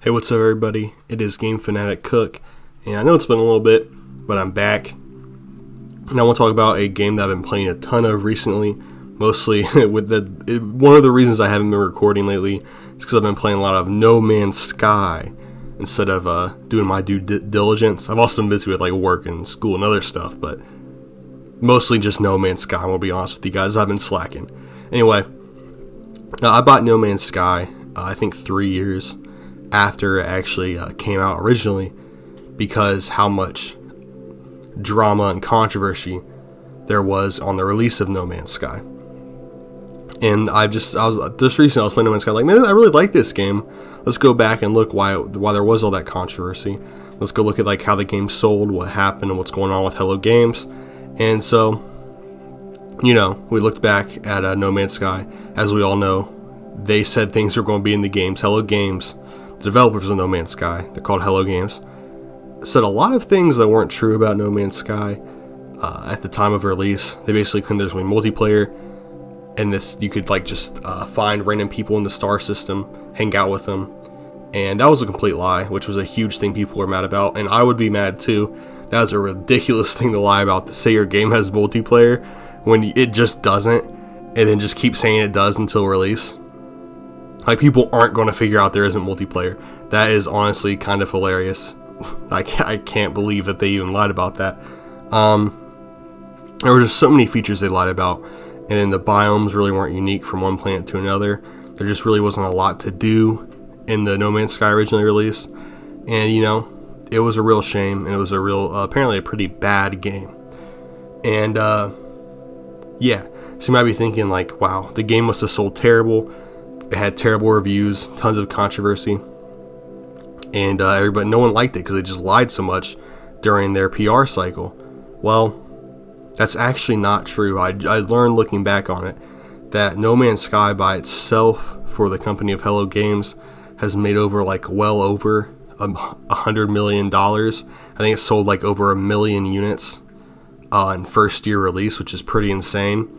Hey, what's up, everybody? It is Game Fanatic Cook, and I know it's been a little bit, but I'm back. And I want to talk about a game that I've been playing a ton of recently, mostly with one of the reasons I haven't been recording lately is because I've been playing a lot of No Man's Sky instead of doing my due diligence. I've also been busy with like work and school and other stuff, but mostly just No Man's Sky. I'm going to be honest with you guys, I've been slacking. Anyway, I bought No Man's Sky, I think 3 years after it actually came out originally, because how much drama and controversy there was on the release of No Man's Sky. And I was recently I was playing No Man's Sky, like, man, I really like this game. Let's go back and look why there was all that controversy. Let's go look at like how the game sold, what happened, and what's going on with Hello Games. And so, we looked back at No Man's Sky. As we all know, they said things were going to be in the games. Hello Games, the developers of No Man's Sky, they're called Hello Games, said a lot of things that weren't true about No Man's Sky at the time of release. They basically claimed there's going to be multiplayer, and you could like just find random people in the star system, hang out with them, and that was a complete lie, which was a huge thing people were mad about, and I would be mad too. That was a ridiculous thing to lie about, to say your game has multiplayer when it just doesn't, and then just keep saying it does until release. Like, people aren't going to figure out there isn't multiplayer. That is honestly kind of hilarious. I can't believe that they even lied about that. There were just so many features they lied about, and then the biomes really weren't unique from one planet to another. There just really wasn't a lot to do in the No Man's Sky originally released, and it was a real shame, and it was apparently a pretty bad game. And yeah, so you might be thinking like, wow, the game must have sold terrible. It had terrible reviews, tons of controversy, and no one liked it because they just lied so much during their PR cycle. Well, that's actually not true. I learned looking back on it that No Man's Sky by itself, for the company of Hello Games, has made well over $100 million. I think it sold like over 1 million units in first year release, which is pretty insane.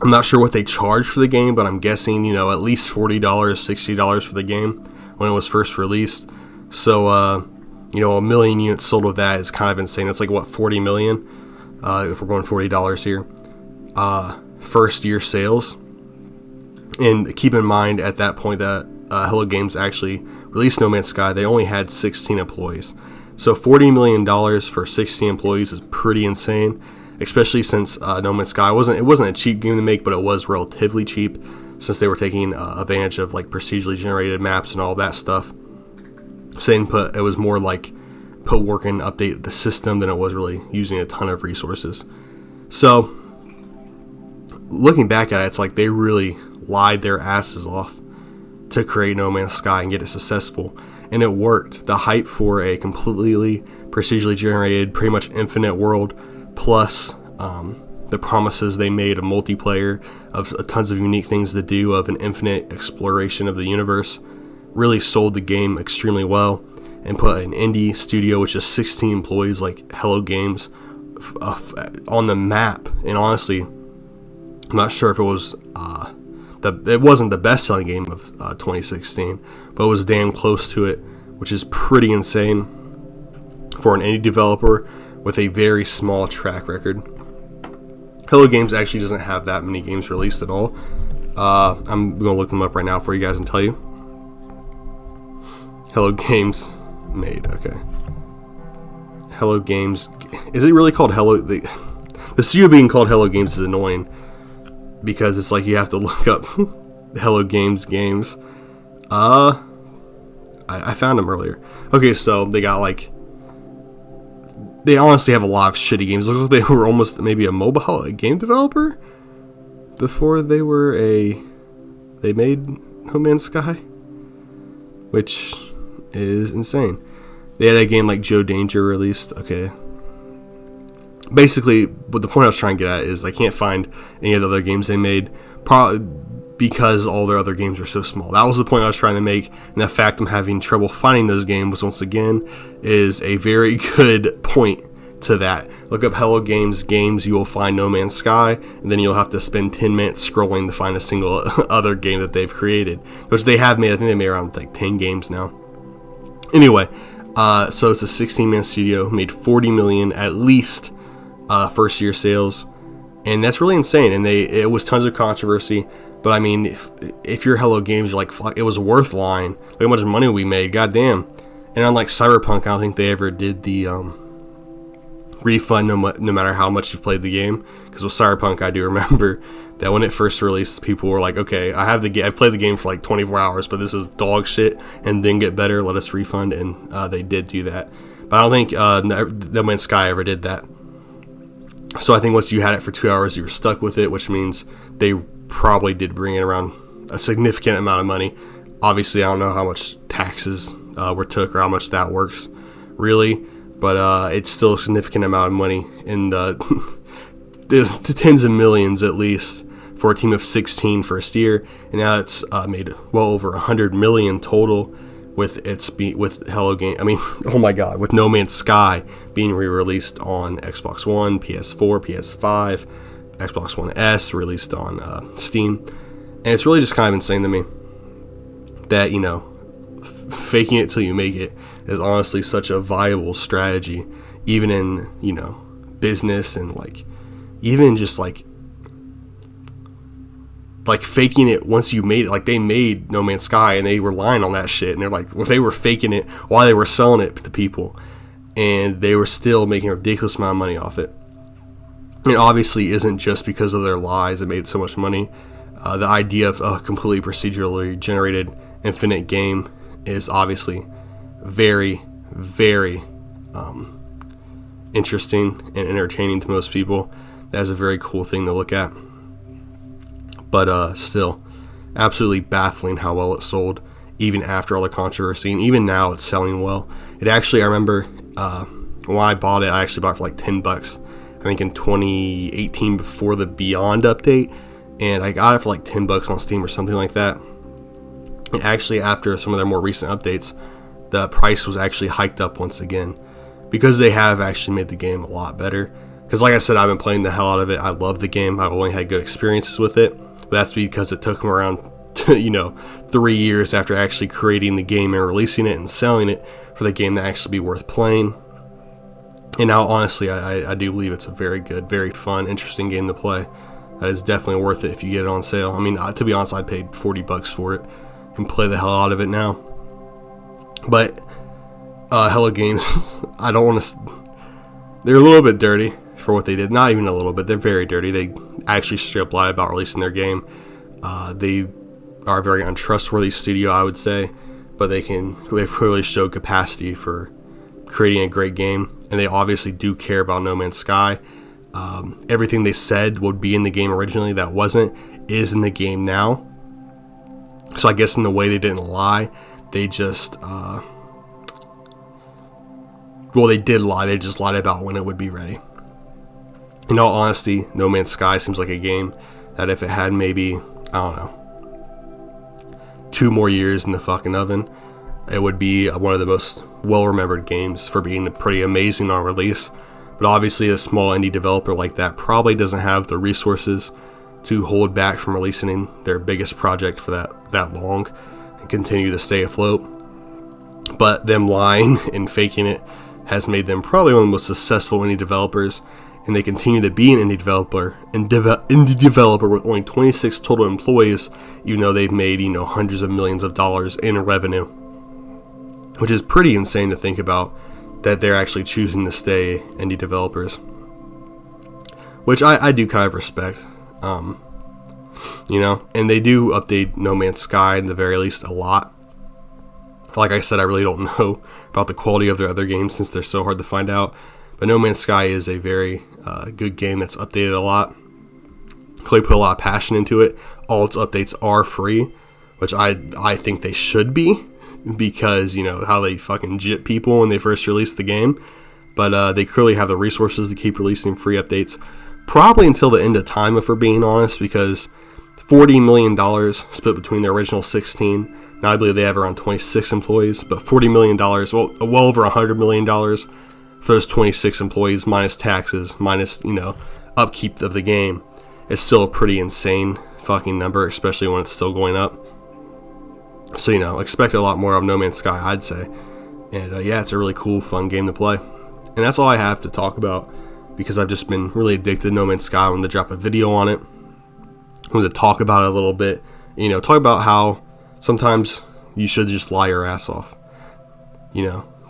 I'm not sure what they charged for the game, but I'm guessing, at least $40, $60 for the game when it was first released. So, 1 million units sold of that is kind of insane. It's like, what, 40 million? If we're going $40 here. First year sales. And keep in mind at that point that Hello Games actually released No Man's Sky, they only had 16 employees. So $40 million for 16 employees is pretty insane. Especially since No Man's Sky wasn't a cheap game to make, but it was relatively cheap since they were taking advantage of like procedurally generated maps and all that stuff. So it was more like put work and update the system than it was really using a ton of resources. So looking back at it, it's like they really lied their asses off to create No Man's Sky and get it successful, and it worked. The hype for a completely procedurally generated, pretty much infinite world, plus the promises they made of multiplayer, of tons of unique things to do, of an infinite exploration of the universe, really sold the game extremely well and put an indie studio, which is 16 employees like Hello Games, on the map. And honestly, I'm not sure if it was it wasn't the best-selling game of 2016, but it was damn close to it, which is pretty insane for an indie developer with a very small track record. Hello Games actually doesn't have that many games released at all. I'm going to look them up right now for you guys and tell you. Hello Games made, okay. Hello Games, is it really called Hello? The studio being called Hello Games is annoying because it's like you have to look up Hello Games games. I found them earlier. Okay, so they got they honestly have a lot of shitty games. It looks like they were almost maybe a mobile game developer before they made No Man's Sky, which is insane. They had a game like Joe Danger released. Okay. Basically, what the point I was trying to get at is I can't find any of the other games they made, probably because all their other games are so small. That was the point I was trying to make, and the fact I'm having trouble finding those games, once again, is a very good point to that. Look up Hello Games games, you will find No Man's Sky, and then you'll have to spend 10 minutes scrolling to find a single other game that they've created, which they have made. I think they made around like 10 games now. Anyway, so it's a 16-man studio, made 40 million at least first year sales, and that's really insane. And it was tons of controversy, but I mean, if you're Hello Games, you're like, fuck, it was worth lying. Look how much money we made, goddamn. And unlike Cyberpunk, I don't think they ever did the refund no matter how much you've played the game. Because with Cyberpunk, I do remember that when it first released, people were like, okay, I've played the game for like 24 hours, but this is dog shit and didn't get better, let us refund. And they did do that. But I don't think No Man's Sky ever did that. So I think once you had it for 2 hours, you were stuck with it, which means they probably did bring in around a significant amount of money. Obviously, I don't know how much taxes were took or how much that works, really. But it's still a significant amount of money in the tens of millions at least for a team of 16 first year, and now it's made well over 100 million total with Hello Game. I mean, oh my God, with No Man's Sky being re-released on Xbox One, PS4, PS5, Xbox One S, released on Steam, and it's really just kind of insane to me that, you know, faking it till you make it is honestly such a viable strategy, even in, you know, business and like even just like faking it once you made it. Like, they made No Man's Sky and they were lying on that shit, and they're like, well, they were faking it while they were selling it to people, and they were still making a ridiculous amount of money off it. It obviously isn't just because of their lies that made so much money. The idea of a completely procedurally generated infinite game is obviously very, very interesting and entertaining to most people. That's a very cool thing to look at. But still, absolutely baffling how well it sold, even after all the controversy. And even now, it's selling well. It actually, I remember when I bought it, I actually bought it for like $10. I think in 2018 before the Beyond update. And I got it for like $10 on Steam or something like that. And actually, after some of their more recent updates, the price was actually hiked up once again, because they have actually made the game a lot better. Because like I said, I've been playing the hell out of it. I love the game. I've only had good experiences with it. But that's because it took them around 3 years after actually creating the game and releasing it and selling it for the game to actually be worth playing. And now, honestly, I do believe it's a very good, very fun, interesting game to play. That is definitely worth it if you get it on sale. I mean, to be honest, I paid $40 for it and play the hell out of it now. But Hello Games, I don't want to. They're a little bit dirty for what they did. Not even a little bit. They're very dirty. They actually straight up lied about releasing their game. They are a very untrustworthy studio, I would say, but they've clearly showed capacity for creating a great game, and they obviously do care about No Man's Sky. Everything they said would be in the game originally that wasn't is in the game now. So I guess in the way they didn't lie, they just they did lie. They just lied about when it would be ready. In all honesty, No Man's Sky seems like a game that if it had maybe, I don't know, 2 more years in the fucking oven, it would be one of the most well-remembered games for being pretty amazing on release. But obviously, a small indie developer like that probably doesn't have the resources to hold back from releasing their biggest project for that long and continue to stay afloat. But them lying and faking it has made them probably one of the most successful indie developers, and they continue to be an indie developer with only 26 total employees, even though they've made hundreds of millions of dollars in revenue, which is pretty insane to think about, that they're actually choosing to stay indie developers, which I do kind of respect. And they do update No Man's Sky in the very least a lot. Like I said, I really don't know about the quality of their other games since they're so hard to find out. But No Man's Sky is a very good game that's updated a lot. They put a lot of passion into it. All its updates are free, which I think they should be, because how they fucking jit people when they first released the game. But they clearly have the resources to keep releasing free updates, probably until the end of time, if we're being honest, because $40 million split between their original 16. Now I believe they have around 26 employees, but $40 million, well over $100 million for those 26 employees, minus taxes, minus, upkeep of the game, is still a pretty insane fucking number, especially when it's still going up. So, expect a lot more of No Man's Sky, I'd say. And yeah, it's a really cool, fun game to play. And that's all I have to talk about, because I've just been really addicted to No Man's Sky. I wanted to drop a video on it. I wanted to talk about it a little bit. Talk about how sometimes you should just lie your ass off.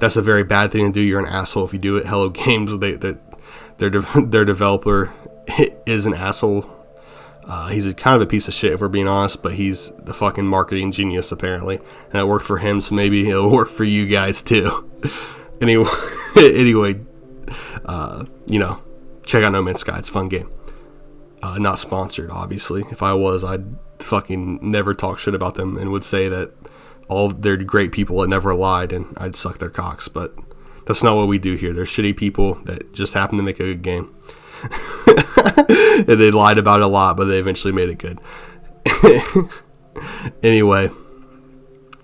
That's a very bad thing to do. You're an asshole if you do it. Hello Games, their developer is an asshole. He's kind of a piece of shit, if we're being honest, but he's the fucking marketing genius, apparently. And it worked for him, so maybe it'll work for you guys, too. Anyway, check out No Man's Sky. It's a fun game. Not sponsored, obviously. If I was, I'd fucking never talk shit about them and would say that they're great people that never lied, and I'd suck their cocks. But that's not what we do here. They're shitty people that just happen to make a good game. And they lied about it a lot, but they eventually made it good. Anyway,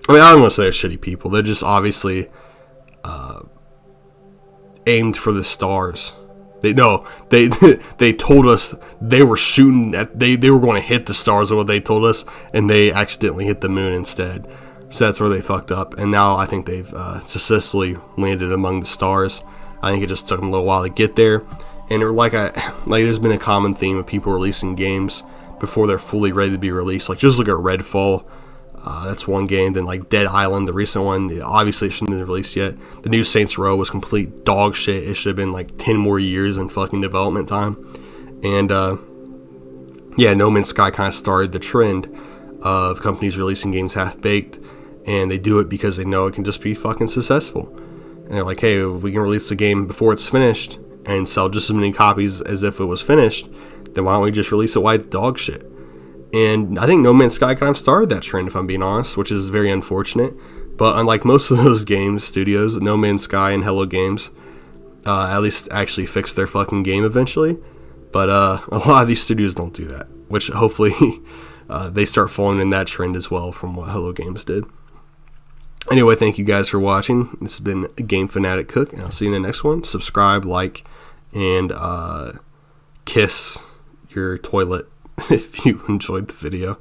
I don't want to say they're shitty people. They're just obviously aimed for the stars. They told us they were shooting at they were going to hit the stars, is what they told us, and they accidentally hit the moon instead. So that's where they fucked up, and now I think they've successfully landed among the stars. I think it just took them a little while to get there. And there's been a common theme of people releasing games before they're fully ready to be released. Like, just look at Redfall. That's one game. Then, like, Dead Island, the recent one, obviously it shouldn't have been released yet. The new Saints Row was complete dog shit. It should have been, like, 10 more years in fucking development time. And, No Man's Sky kind of started the trend of companies releasing games half-baked. And they do it because they know it can just be fucking successful. And they're like, hey, if we can release the game before it's finished and sell just as many copies as if it was finished, then why don't we just release it while it's dog shit? And I think No Man's Sky kind of started that trend, if I'm being honest, which is very unfortunate. But unlike most of those games studios, No Man's Sky and Hello Games at least actually fixed their fucking game eventually. But a lot of these studios don't do that, which hopefully they start following in that trend as well from what Hello Games did. Anyway, thank you guys for watching. This has been Game Fanatic Cook, and I'll see you in the next one. Subscribe, like, and kiss your toilet if you enjoyed the video.